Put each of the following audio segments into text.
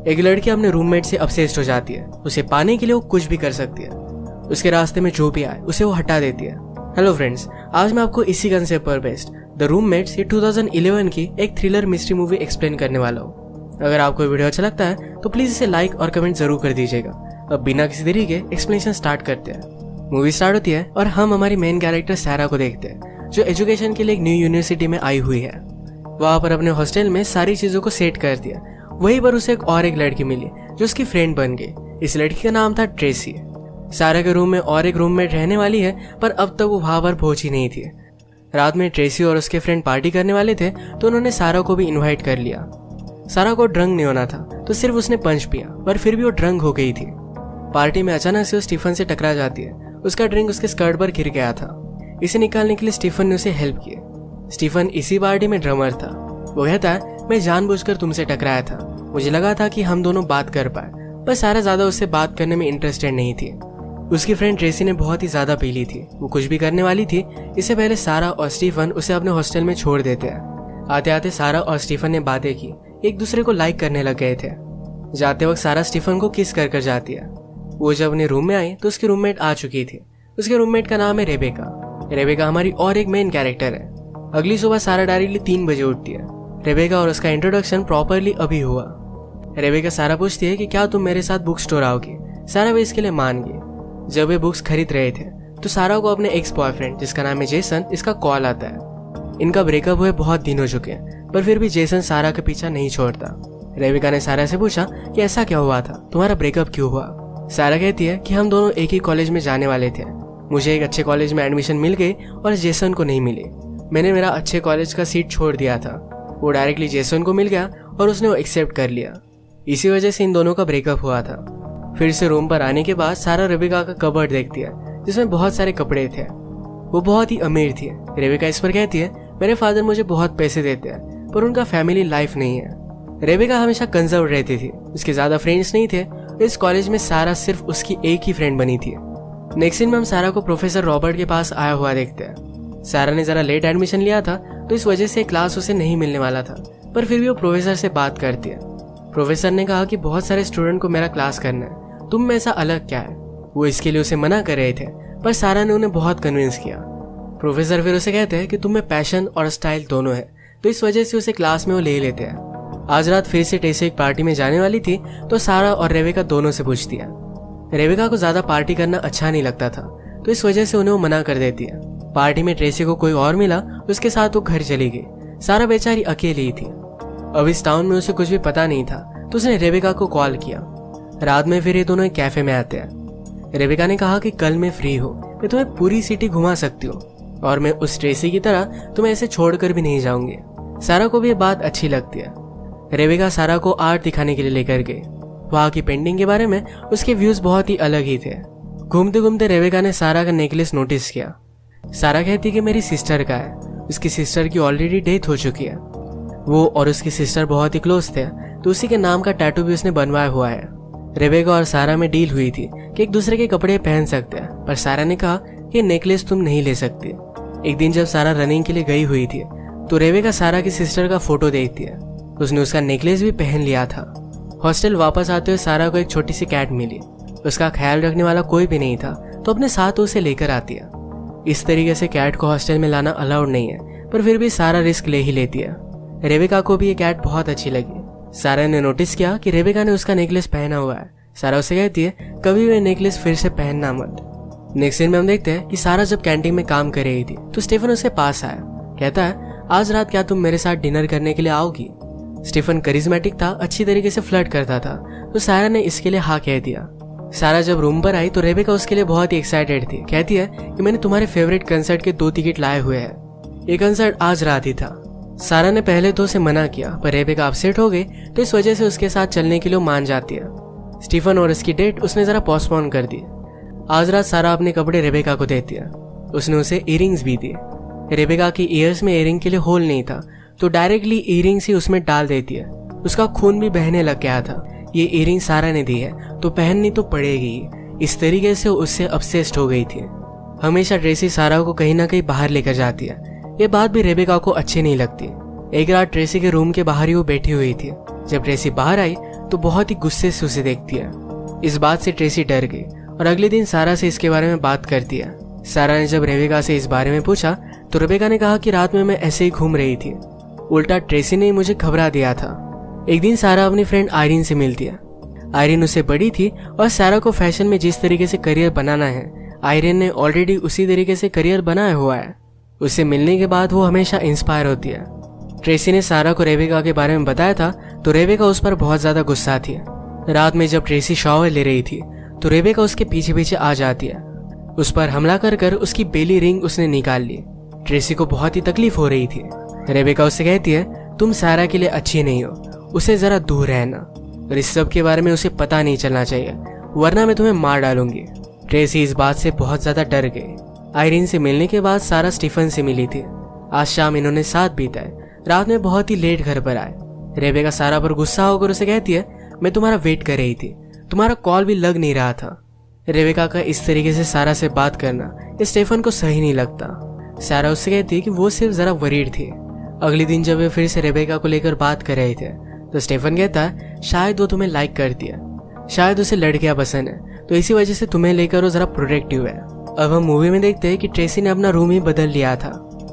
एक लड़की अपने रूममेट से ऑब्सेस्ड हो जाती है। उसे पाने के लिए वो कुछ भी कर सकती है। उसके रास्ते में जो भी आए उसे वो हटा देती है। हेलो फ्रेंड्स, आज मैं आपको इसी कंसेप्ट पर बेस्ड द रूममेट्स ये 2011 की एक थ्रिलर मिस्ट्री मूवी एक्सप्लेन करने वाला हूँ। अगर आपको वीडियो अच्छा लगता है तो प्लीज इसे लाइक और कमेंट जरूर कर दीजिएगा। अब बिना किसी देरी के एक्सप्लेनेशन स्टार्ट करते हैं। मूवी स्टार्ट होती है और हम हमारी मेन कैरेक्टर सारा को देखते हैं, जो एजुकेशन के लिए एक न्यू यूनिवर्सिटी में आई हुई है। वहां पर अपने हॉस्टल में सारी चीजों को सेट कर दिया। वहीं पर उसे एक लड़की मिली जो उसकी फ्रेंड बन गई। इस लड़की का नाम था ट्रेसी। सारा के रूम में और एक रूममेट रहने वाली है, पर अब तक वो वहां पर पहुंची नहीं थी। रात में ट्रेसी और उसके फ्रेंड पार्टी करने वाले थे, तो उन्होंने सारा को भी इनवाइट कर लिया। सारा को ड्रंक नहीं होना था, तो सिर्फ उसने पंच पिया, पर फिर भी वो ड्रंक हो गई थी। पार्टी में अचानक से वो स्टीफन से टकरा जाती है। उसका ड्रिंक उसके स्कर्ट पर गिर गया था। इसे निकालने के लिए स्टीफन ने उसे हेल्प की। स्टीफन इसी पार्टी में ड्रमर था। वो कहता है, मैं जानबूझकर तुमसे टकराया था। मुझे लगा था कि हम दोनों बात कर पाए, पर सारा ज्यादा उससे बात करने में इंटरेस्टेड नहीं थी। उसकी फ्रेंड ट्रेसी ने बहुत ही ज्यादा पी ली थी। वो कुछ भी करने वाली थी। इससे पहले सारा और स्टीफन उसे अपने हॉस्टल में छोड़ देते हैं। आते आते सारा और स्टीफन ने बातें की, एक दूसरे को लाइक करने लग गए थे। जाते वक्त सारा स्टीफन को किस कर जाती है। वो जब अपने रूम में आई तो उसकी रूममेट आ चुकी थी। उसके रूममेट का नाम है रेबेका। रेबेका हमारी और एक मेन कैरेक्टर है। अगली सुबह सारा डायरेक्टली 3 बजे उठती है। रेबेका और उसका इंट्रोडक्शन प्रॉपरली अभी हुआ। रेबेका सारा पूछती है कि क्या तुम मेरे साथ बुक स्टोर आओगी। सारा भी इसके लिए मान गई। जब वे बुक्स खरीद रहे थे तो सारा को अपने एक्स बॉयफ्रेंड, जिसका नाम है जेसन, इसका कॉल आता है। इनका ब्रेकअप हुए बहुत दिन हो चुके हैं, पर फिर भी जेसन सारा का पीछा नहीं छोड़ता। रेबेका ने सारा से पूछा कि ऐसा क्या हुआ था, तुम्हारा ब्रेकअप क्यों हुआ। सारा कहती है कि हम दोनों एक ही कॉलेज में जाने वाले थे। मुझे एक अच्छे कॉलेज में एडमिशन मिल गई और जेसन को नहीं मिली। मैंने मेरा अच्छे कॉलेज का सीट छोड़ दिया था। वो डायरेक्टली जेसन को मिल गया और उसने वो एक्सेप्ट कर लिया। इसी वजह से इन दोनों का ब्रेकअप हुआ था। फिर से रूम पर आने के बाद सारा रेबेका का कबर्ड देखती है, जिसमें बहुत सारे कपड़े थे। वो बहुत ही अमीर थी। रेबेका इस पर कहती है, मेरे फादर मुझे बहुत पैसे देते हैं, पर उनका फैमिली लाइफ नहीं है। रेबेका हमेशा कंजर्व रहती थी। उसके ज्यादा फ्रेंड्स नहीं थे। इस कॉलेज में सारा सिर्फ उसकी एक ही फ्रेंड बनी थी। नेक्स्ट दिन में हम सारा को प्रोफेसर रॉबर्ट के पास आया हुआ देखते हैं। सारा ने जरा लेट एडमिशन लिया था, तो इस वजह से क्लास उसे नहीं मिलने वाला था, पर फिर भी वो प्रोफेसर से बात करती है। प्रोफेसर ने कहा कि बहुत सारे स्टूडेंट को मेरा क्लास करना है, तुम में ऐसा अलग क्या है। वो इसके लिए उसे मना कर रहे थे, पर सारा ने उन्हें बहुत कन्विंस किया। प्रोफेसर फिर उसे कहते हैं कि तुम में पैशन और स्टाइल दोनों है, तो इस वजह से उसे क्लास में वो ले लेते हैं। आज रात फिर से टेसी एक पार्टी में जाने वाली थी, तो सारा और रेबेका दोनों से पूछती है। रेबेका को ज्यादा पार्टी करना अच्छा नहीं लगता था, तो इस वजह से उन्हें वो मना कर देती है। पार्टी में ट्रेसी को कोई और मिला, उसके साथ वो घर चली गई। सारा बेचारी अकेली ही थी। अब इस टाउन में उसे कुछ भी पता नहीं था, तो उसने रेबेका को कॉल किया। रात में फिर ये दोनों एक कैफे में आते हैं। रेबेका ने कहा कि कल मैं फ्री हूँ, मैं तुम्हें पूरी सिटी घुमा सकती हूँ, और मैं उस ट्रेसी की तरह तुम्हें ऐसे छोड़कर भी नहीं जाऊंगी। सारा को भी ये बात अच्छी लगती है। रेबेका सारा को आर्ट दिखाने के लिए लेकर गई। वहाँ की पेंटिंग के बारे में उसके व्यूज बहुत ही अलग ही थे। घूमते घूमते रेबेका ने सारा का नेकलेस नोटिस किया। सारा कहती कि मेरी सिस्टर का है। उसकी सिस्टर की ऑलरेडी डेथ हो चुकी है। वो और उसकी सिस्टर बहुत ही क्लोज थे, तो उसी के नाम का टैटू भी उसने बनवाया हुआ है। रेबेका और सारा में डील हुई थी कि एक दूसरे के कपड़े पहन सकते हैं, पर सारा ने कहा कि नेकलेस तुम नहीं ले सकती। एक दिन जब सारा रनिंग के लिए गई हुई थी, तो रेबेका सारा की सिस्टर का फोटो देखती है। उसने उसका नेकलेस भी पहन लिया था। हॉस्टल वापस आते हुए सारा को एक छोटी सी कैट मिली। उसका ख्याल रखने वाला कोई भी नहीं था, तो अपने साथ उसे लेकर आती है। इस तरीके से कैट को हॉस्टल में लाना अलाउड नहीं है, पर फिर भी सारा रिस्क ले ही लेती है। रेबेका को भी ये कैट बहुत अच्छी लगी। सारा ने नोटिस किया कि रेबेका ने उसका नेकलेस पहना हुआ है। सारा उसे कहती है, कभी भी नेकलेस फिर से पहनना मत। नेक्स्ट सीन में हम देखते हैं कि सारा जब कैंटीन में काम कर रही थी, तो स्टीफन उसके पास आया। कहता है, आज रात क्या तुम मेरे साथ डिनर करने के लिए आओगी। स्टीफन करिश्मेटिक था, अच्छी तरीके से फ्लर्ट करता था, तो सारा ने इसके लिए हाँ कह दिया। सारा जब रूम पर आई तो रेबेका उसके लिए बहुत ही एक्साइटेड थी। कहती है कि मैंने तुम्हारे फेवरेट कंसर्ट के 2 टिकट लाए हुए हैं। ये कंसर्ट आज रात ही था। सारा ने पहले तो उसे मना किया, पर रेबेका अपसेट हो गई, तो इस वजह से उसके साथ चलने के लिए मान जाती है। स्टीफन और उसकी डेट उसने जरा पोस्टपोन कर दी। आज रात सारा अपने कपड़े रेबेका को देती है। उसने उसे इयरिंग्स भी दिए। रेबेका की ईयर्स में इयरिंग के लिए होल नहीं था, तो डायरेक्टली इयरिंग्स ही उसमें डाल देती है। उसका खून भी बहने लग गया था। ये इयरिंग सारा ने दी है, तो पहननी तो पड़ेगी। इस तरीके से उससे ऑब्सेस्ड हो गई थी। हमेशा ट्रेसी सारा को कहीं ना कहीं बाहर लेकर जाती है। ये बात भी रेबेका को अच्छी नहीं लगती। एक रात ट्रेसी के रूम के बाहर ही वो बैठी हुई थी। जब ट्रेसी बाहर आई तो बहुत ही गुस्से से उसे देखती है। इस बात से ट्रेसी डर गई और अगले दिन सारा से इसके बारे में बात करती है। सारा ने जब रेबेका से इस बारे में पूछा तो रेबेका ने कहा कि रात में मैं ऐसे ही घूम रही थी, उल्टा ट्रेसी ने मुझे घबरा दिया था। एक दिन सारा अपनी फ्रेंड आयरीन से मिलती है। आयरीन उससे बड़ी थी और सारा को फैशन में जिस तरीके से करियर बनाना है आयरीन ने ऑलरेडी उसी तरीके से करियर बनाया हुआ है। उससे मिलने के बाद वो हमेशा इंस्पायर होती है। ट्रेसी ने सारा को रेबेका के बारे में बताया था तो रेबेका उस पर बहुत ज्यादा गुस्सा थी। रात में जब ट्रेसी शॉवर ले रही थी तो रेबेका उसके पीछे पीछे आ जाती है। उस पर हमला कर कर उसकी बेली रिंग उसने निकाल ली। ट्रेसी को बहुत ही तकलीफ हो रही थी। रेबेका उससे कहती है तुम सारा के लिए अच्छी नहीं हो, उसे जरा दूर रहना और इस सब के बारे में उसे पता नहीं चलना चाहिए वरना मैं तुम्हें मार डालूंगी। ट्रेसी इस बात से बहुत ज्यादा डर गई। आयरीन से मिलने के बाद सारा स्टीफन से मिली थी। आज शाम इन्होंने साथ बिताए। रात में बहुत ही लेट घर पर आए। रेबेका सारा पर गुस्सा होकर उसे कहती है मैं तुम्हारा वेट कर रही थी, तुम्हारा कॉल भी लग नहीं रहा था। रेबेका का इस तरीके से सारा से बात करना स्टीफन को सही नहीं लगता। सारा उससे कहती है कि वो सिर्फ जरा वरीड थी। अगले दिन जब वे फिर से रेबेका को लेकर बात कर रहे थे तो स्टीफन कहता है शायद वो तुम्हें लाइक करती है, शायद उसे लड़कियां पसंद है तो इसी वजह से तुम्हें लेकर वो जरा प्रोटेक्टिव है। अब हम मूवी में देखते हैं कि ट्रेसी ने अपना रूम ही बदल लिया था।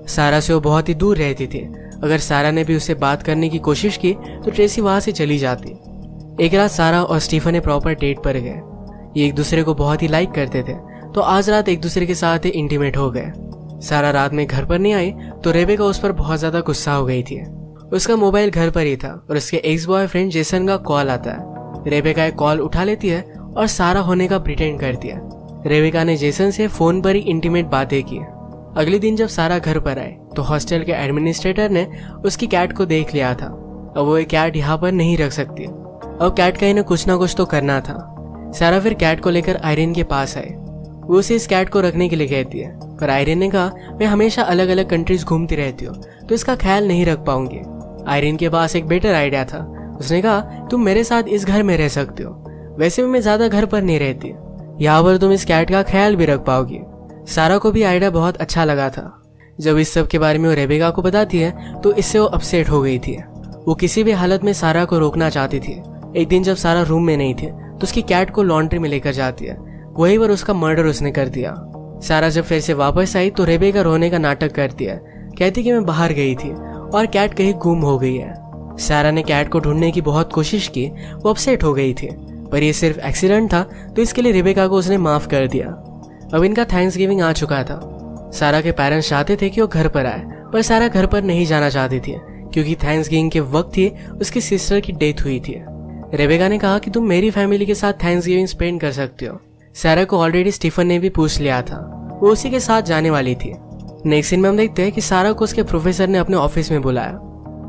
सारा से वो बहुत ही दूर रहती थी। अगर सारा ने भी उससे बात करने की कोशिश की तो ट्रेसी वहां से चली जाती। एक रात सारा और स्टीफन एक प्रॉपर डेट पर गए। ये एक दूसरे को बहुत ही लाइक करते थे तो आज रात एक दूसरे के साथ ही इंटीमेट हो गए। सारा रात में घर पर नहीं आई तो रेबेका उस पर बहुत ज्यादा गुस्सा हो गई थी। उसका मोबाइल घर पर ही था और उसके एक्स बॉयफ्रेंड जेसन का कॉल आता है। रेबेका एक कॉल उठा लेती है और सारा होने का प्रिटेंड करती है। रेबेका ने जेसन से फोन पर ही इंटीमेट बातें की। अगले दिन जब सारा घर पर आए तो हॉस्टल के एडमिनिस्ट्रेटर ने उसकी कैट को देख लिया था। अब वो कैट यहाँ पर नहीं रख सकती। अब कैट का इन्हें कुछ ना कुछ तो करना था। सारा फिर कैट को लेकर आयरीन के पास आए। वो उसे इस कैट को रखने के लिए कहती है पर आयरीन ने कहा मैं हमेशा अलग अलग कंट्रीज घूमती रहती हूँ तो इसका ख्याल नहीं रख पाऊंगी। आयरीन के पास एक बेटर आइडिया था। उसने कहा तुम मेरे साथ इस घर में रह सकते हो, वैसे भी मैं ज्यादा घर पर नहीं रहती, यहाँ पर तुम इस कैट का ख्याल भी रख पाओगी। सारा को भी आइडिया बहुत अच्छा लगा था। जब इस सब के बारे में वो रेबेका को बताती है तो इससे वो अपसेट हो गई थी। वो किसी भी हालत में सारा को रोकना चाहती थी। एक दिन जब सारा रूम में नहीं थी तो उसकी कैट को लॉन्ड्री में लेकर जाती है। वहीं पर उसका मर्डर उसने कर दिया। सारा जब फिर से वापस आई तो रेबेका रोने का नाटक करती है, कहती कि मैं बाहर गई थी और कैट कहीं गुम हो गई है। सारा ने कैट को ढूंढने की बहुत कोशिश की, वो अपसेट हो गई थी पर यह सिर्फ एक्सीडेंट था तो इसके लिए रेबेका को उसने माफ कर दिया। अब इनका थैंक्सगिविंग आ चुका था। सारा के पेरेंट्स चाहते थे कि वो घर पर आए पर सारा घर पर नहीं जाना चाहती थी क्योंकि थैंक्सगिविंग के वक्त ही उसकी सिस्टर की डेथ हुई थी। रेबेका ने कहा कि तुम मेरी फैमिली के साथ थैंक्सगिविंग स्पेंड कर सकते हो। सारा को ऑलरेडी स्टीफन ने भी पूछ लिया था, वो उसी के साथ जाने वाली थी। नेक्स्ट सीन में हम देखते हैं कि सारा को उसके प्रोफेसर ने अपने ऑफिस में बुलाया।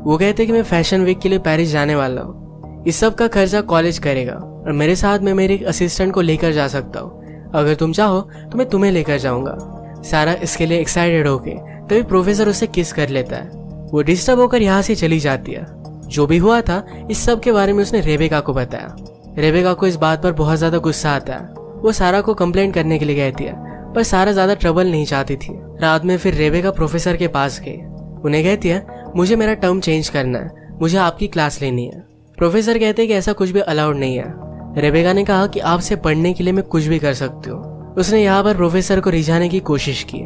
वो कहते हैं कि मैं फैशन वीक के लिए पेरिस जाने वाला हूँ, इस सब का खर्चा कॉलेज करेगा और मेरे साथ मैं मेरे असिस्टेंट को लेकर जा सकता हूँ, अगर तुम चाहो तो मैं तुम्हें लेकर जाऊंगा। सारा इसके लिए एक्साइटेड होके तभी प्रोफेसर उससे किस कर लेता है। वो डिस्टर्ब होकर यहाँ से चली जाती है। जो भी हुआ था इस सब के बारे में उसने रेबेका को बताया। रेबेका को इस बात पर बहुत ज्यादा गुस्सा आता है। वो सारा को कंप्लेंट करने के लिए कहती है पर सारा ज्यादा ट्रबल नहीं चाहती थी। रात में फिर रेबेका प्रोफेसर के पास गई। उन्हें कहती है मुझे मेरा टर्म चेंज करना है, मुझे आपकी क्लास लेनी है। प्रोफेसर कहते हैं कि ऐसा कुछ भी अलाउड नहीं है। रेबेका ने कहा कि आपसे पढ़ने के लिए मैं कुछ भी कर सकती हूँ। उसने यहाँ पर प्रोफेसर को रिझाने की कोशिश की।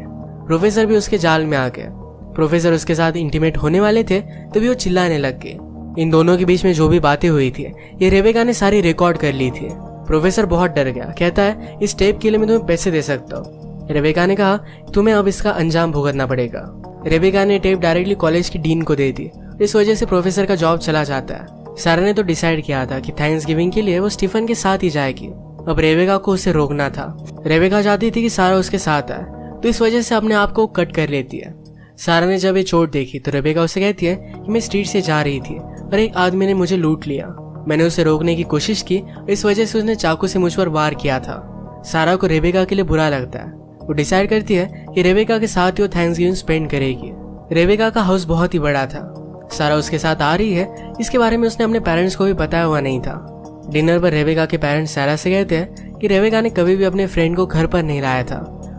प्रोफेसर भी उसके जाल में आ गए। प्रोफेसर उसके साथ इंटीमेट होने वाले थे तभी वो चिल्लाने लग गए। इन दोनों के बीच में जो भी बातें हुई थी ये रेबेका ने सारी रिकॉर्ड कर ली थी। प्रोफेसर बहुत डर गया, कहता है इस टेप के लिए मैं तुम्हें पैसे दे सकता हूँ। रेबेका ने कहा तुम्हें अब इसका अंजाम भुगतना पड़ेगा। रेबेका ने टेप डायरेक्टली कॉलेज की डीन को दे दी। इस वजह से प्रोफेसर का जॉब चला जाता है। सारा ने तो डिसाइड किया था कि थैंक्सगिविंग के लिए वो स्टीफन के साथ ही जाएगी। अब रेबेका को उसे रोकना था। रेबेका चाहती थी कि सारा उसके साथ आए तो इस वजह से अपने आप को कट कर लेती है। सारा ने जब ये चोट देखी तो रेबेका उसे कहती है कि मैं स्ट्रीट से जा रही थी और एक आदमी ने मुझे लूट लिया। मैंने उसे रोकने की कोशिश की, इस वजह से उसने चाकू से मुझ पर वार किया था। सारा को रेबेका के लिए बुरा लगता है। वो डिसाइड करती है कि रेबेका के साथ ही वो थैंक्सगिविंग स्पेंड करेगी। रेबेका का हाउस बहुत ही बड़ा था। सारा उसके साथ आ रही है, इसके बारे में उसने अपने पेरेंट्स को भी बताया हुआ नहीं था। डिनर पर रेबेका के पेरेंट्स सारा से कहते हैं कि रेबेका ने कभी भी अपने फ्रेंड को घर पर नहीं लाया था।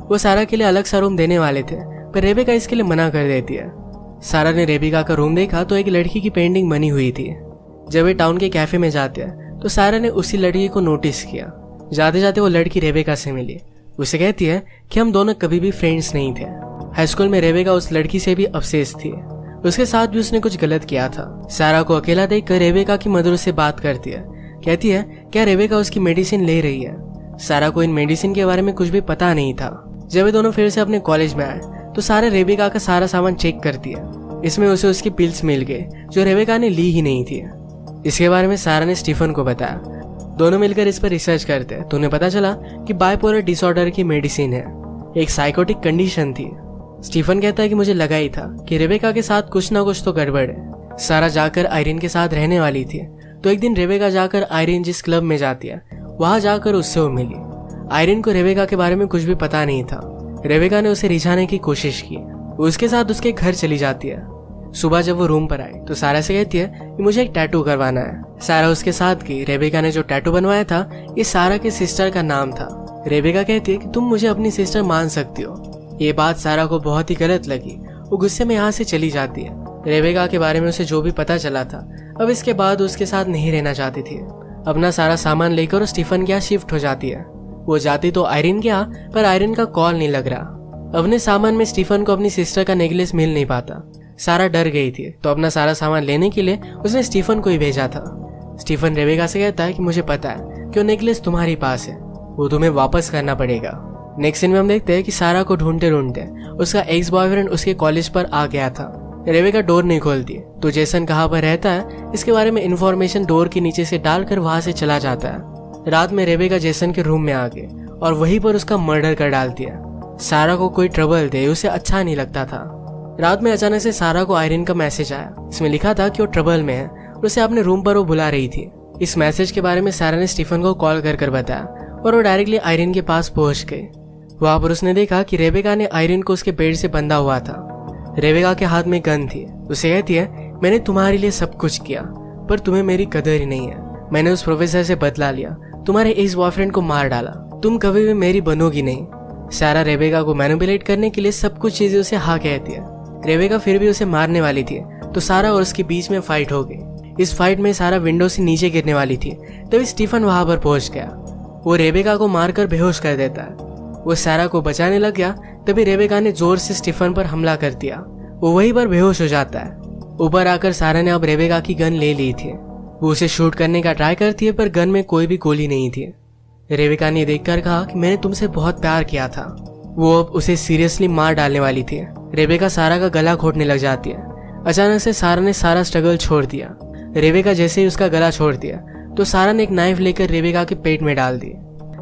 वो सारा के लिए अलग सा रूम देने वाले थे पर रेबेका इसके लिए मना कर देती है। सारा ने रेबेका का रूम देखा तो एक लड़की की पेंटिंग बनी हुई थी। जब वे टाउन के कैफे में जाते हैं तो सारा ने उसी लड़की को नोटिस किया। जाते जाते वो लड़की रेबेका से मिली। उसे कहती है कि हम दोनों कभी भी फ्रेंड्स नहीं थे। हाई स्कूल में रेबेका उस लड़की से भी ऑब्सेस्ड थी। उसके साथ भी उसने कुछ गलत किया था। सारा को अकेला देखकर रेबेका की मदर उससे बात करती है। कहती है क्या रेबेका उसकी मेडिसिन ले रही है। सारा को इन मेडिसिन के बारे में कुछ भी पता नहीं था। जब वे दोनों फिर से अपने कॉलेज में आए तो सारा रेबेका का सारा सामान चेक करती है। इसमें उसे उसकी पिल्स मिल गए जो रेबेका ने ली ही नहीं थी। इसके बारे में सारा ने स्टीफन को बताया। दोनों मिलकर इस पर रिसर्च करते हैं तो उन्हें पता चला कि बाइपोलर डिसऑर्डर की मेडिसिन है, एक साइकोटिक कंडीशन थी। स्टीफन कहता है कि मुझे लगा ही था कि रेबेका के साथ कुछ ना कुछ तो गड़बड़ है। सारा जाकर आयरिन के साथ रहने वाली थी तो एक दिन रेबेका जाकर आयरिन जिस क्लब में जाती है वहां जाकर उससे वो मिली। आयरिन को रेबेका के बारे में कुछ भी पता नहीं था। रेबेका ने उसे रिझाने की कोशिश की। उसके साथ उसके घर चली जाती है। सुबह जब वो रूम पर आई तो सारा से कहती है कि मुझे एक टैटू करवाना है। सारा उसके साथ गई। रेबेका ने जो टैटू बनवाया था ये सारा के सिस्टर का नाम था। रेबेका कहती है कि तुम मुझे अपनी सिस्टर मान सकती हो। ये बात सारा को बहुत ही गलत लगी। वो गुस्से में यहाँ से चली जाती है। रेबेका के बारे में उसे जो भी पता चला था अब इसके बाद उसके साथ नहीं रहना चाहती थी। अपना सारा सामान लेकर स्टीफन के यहाँ शिफ्ट हो जाती है। वो जाती तो आयरिन के यहाँ पर आयरिन का कॉल नहीं लग रहा। अपने सामान में स्टीफन को अपनी सिस्टर का नेकलेस मिल नहीं पाता। सारा डर गई थी तो अपना सारा सामान लेने के लिए उसने स्टीफन को ही भेजा था। स्टीफन रेबेका से कहता है कि मुझे पता है कि वो नेकलेस तुम्हारे पास है, वो तुम्हें वापस करना पड़ेगा। नेक्स्ट सीन में हम देखते हैं कि सारा को ढूंढते ढूंढते उसका एक्स बॉयफ्रेंड उसके कॉलेज पर आ गया था। रेबेका डोर नहीं खोलती तो जेसन कहाँ पर रहता है इसके बारे में इंफॉर्मेशन डोर के नीचे से डालकर वहां से चला जाता है। रात में रेबेका जेसन के रूम में आ गई और वहीं पर उसका मर्डर कर डालती है। सारा को कोई ट्रबल दे उसे अच्छा नहीं लगता था। रात में अचानक से सारा को आयरिन का मैसेज आया। इसमें लिखा था कि वो ट्रबल में है और उसे अपने रूम पर वो बुला रही थी। इस मैसेज के बारे में सारा ने स्टीफन को कॉल कर बताया और वो डायरेक्टली आयरिन के पास पहुंच गई। वहां पर उसने देखा कि रेबेका ने आयरिन को उसके बेड से बंधा हुआ था। रेबेका के हाथ में गन थी। उसे कहती है मैंने तुम्हारे लिए सब कुछ किया पर तुम्हें मेरी कदर ही नहीं है। मैंने उस प्रोफेसर से बदला लिया, तुम्हारे एक्स बॉयफ्रेंड को मार डाला, तुम कभी भी मेरी बनोगी नहीं। सारा रेबेका को मैनिपुलेट करने के लिए सब कुछ चीजें उसे हाँ कहती है। रेबेका फिर भी उसे मारने वाली थी तो सारा और उसके बीच में फाइट हो गई। इस फाइट में सारा विंडो से नीचे गिरने वाली थी तभी स्टीफन वहां पर पहुंच गया। वो रेबेका को मारकर बेहोश कर देता है। वो सारा को बचाने लग गया तभी रेबेका ने जोर से स्टीफन पर हमला कर दिया। वो वहीं पर बेहोश हो जाता है। ऊपर आकर सारा ने अब रेबेका की गन ले ली थी। वो उसे शूट करने का ट्राई करती है पर गन में कोई भी गोली नहीं थी। रेबेका ने देखकर कहा कि मैंने तुमसे बहुत प्यार किया था। वो अब उसे सीरियसली मार डालने वाली थी। रेबेका सारा का गला घोटने लग जाती है। अचानक से सारा ने सारा स्ट्रगल छोड़ दिया। रेबेका जैसे ही उसका गला छोड़ दिया तो सारा ने एक नाइफ लेकर रेबेका के पेट में डाल दी।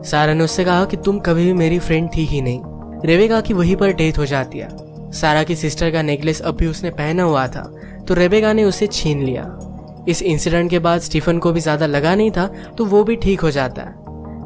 सारा ने उससे कहा कि तुम कभी भी मेरी फ्रेंड थी ही नहीं। रेबेका की वहीं पर डेथ हो जाती है। सारा की सिस्टर का नेकलेस अब भी उसने पहना हुआ था तो रेबेका ने उसे छीन लिया। इस इंसिडेंट के बाद स्टीफन को भी ज्यादा लगा नहीं था तो वो भी ठीक हो जाता है।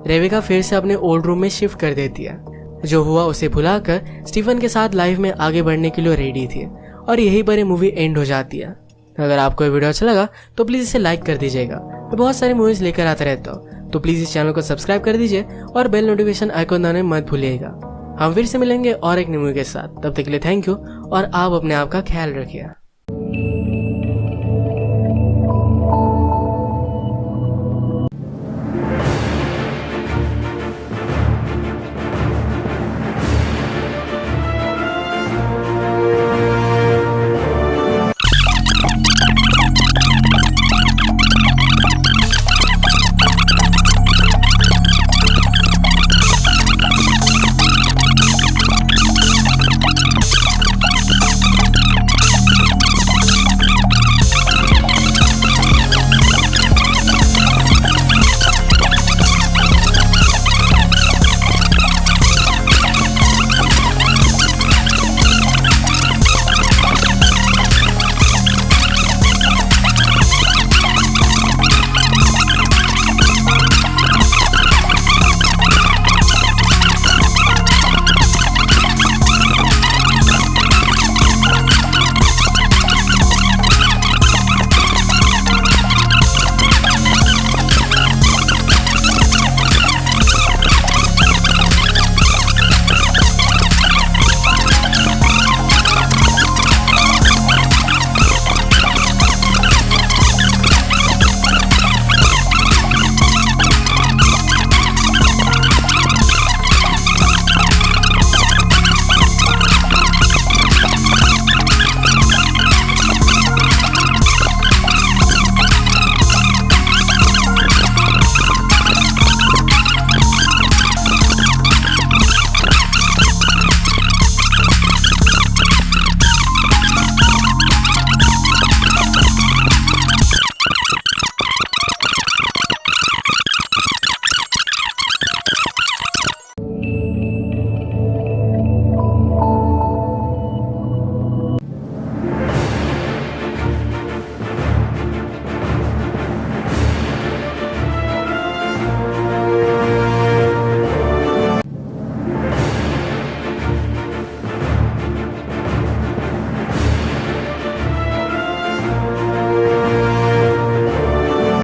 रेबेका फिर से अपने ओल्ड रूम में शिफ्ट कर देती है। जो हुआ उसे भुलाकर स्टीफन के साथ लाइफ में आगे बढ़ने के लिए रेडी थी और यहीं पर ये मूवी एंड हो जाती है। अगर आपको ये वीडियो अच्छा लगा तो प्लीज इसे लाइक कर दीजिएगा। मैं बहुत सारी मूवीज लेकर आता रहता हूँ तो प्लीज इस चैनल को सब्सक्राइब कर दीजिए और बेल नोटिफिकेशन आइकॉन दबाना मत भूलिएगा। हम फिर से मिलेंगे और एक नई मूवी के साथ। तब तक के लिए थैंक यू और आप अपने आप का ख्याल रखिए।